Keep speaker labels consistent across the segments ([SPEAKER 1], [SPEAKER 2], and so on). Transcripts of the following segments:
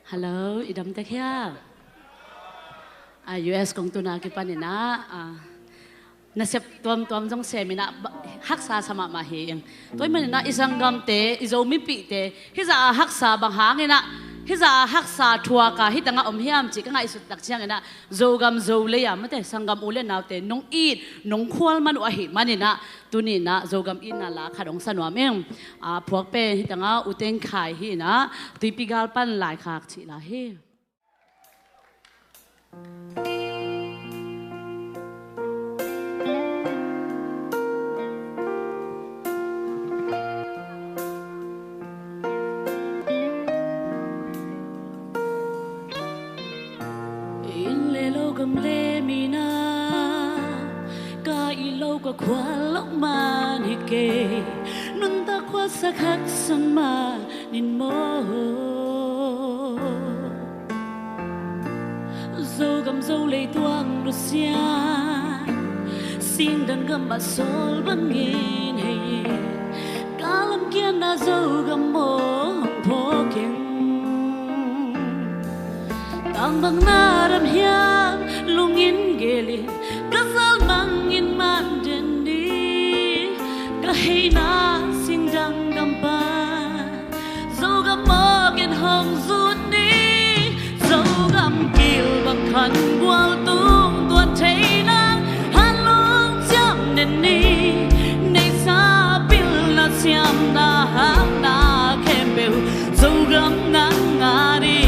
[SPEAKER 1] Hello, idam ta kya? US kong tu na kipanina. Nasip tuam jong semina haksa sama mahing. Toy manina isang gamte izo mipi te hiza haksa bang hangina hiza haksa thua ka hitanga omhiam chi ka nga isut tak chiang ina zogam zoleya mate sangam ule naute nong eat nong khwal man wa hi manina tunina zogam ina la khadong sanwa meng phuak pe hitanga uteng khai hi na tipigal pan lai khak chi la he gam le mina ka ilo ka khwalok man hike nun ta khwa sakhat san ma nin mo zo gam zo le tuang lu sia sing dan gam ba sol bangin hey kalam kian na zo gam mo po ken tang bang na ram hiam lungin geli kazal mangin mandendi kahina sindang gampa zogam mogen hong zuni zogam kil bang khan gwal tung tuan theina han lung jam nenni nei sa bil na siam na ha na kembeu zogam na ngari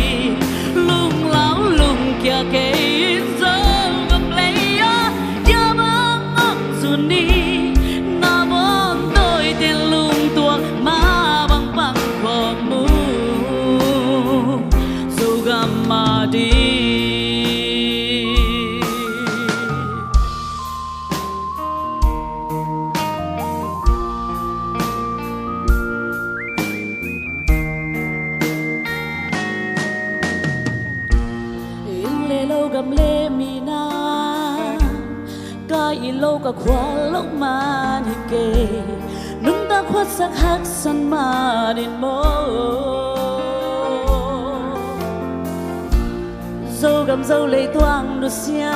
[SPEAKER 1] lung lao lung kya ke lâu cả khóa lúc mà đi kề nung ta khuất sắc hắc san mà đến mô dâu gầm dâu lấy toang đôi xia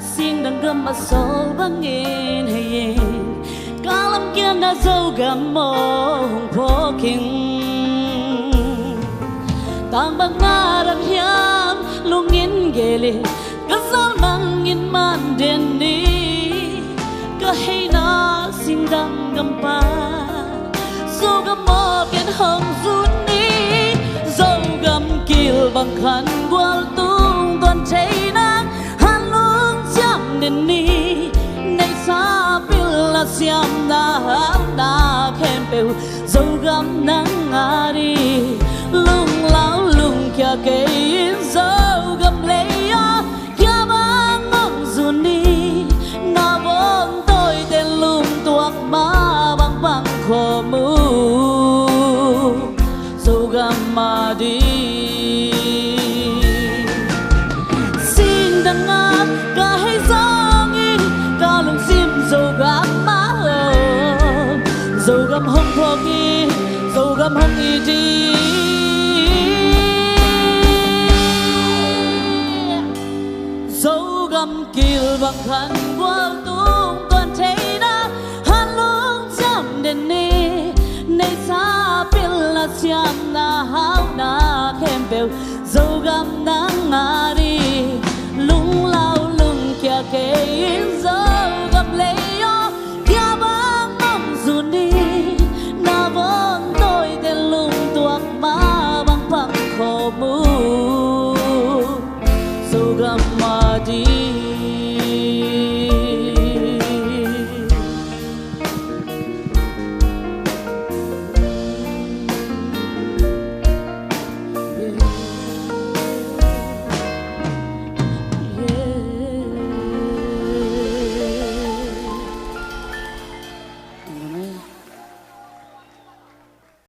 [SPEAKER 1] xiên đằng gầm mà sol băng in hay cả lâm kia đã dâu gầm mô hùng phố kinh tang băng na ram hiam lung in gele kasal mangin mandeni kahina sindang gampa zogam mo ken hong zuni zogam kil bang khan gwal tung tuan chaina halung jam neni nei sa pil siam na kempeu zogam nang ari lung lao lung kya ke zogam leya na vốn tôi tên lung tuak ma bang bang khô mu dù gam ma đi xin đăng áp cả hay giang in cả lung sim dù gam ma dù gam hông thô ki dù gam hông y đi kil bang khan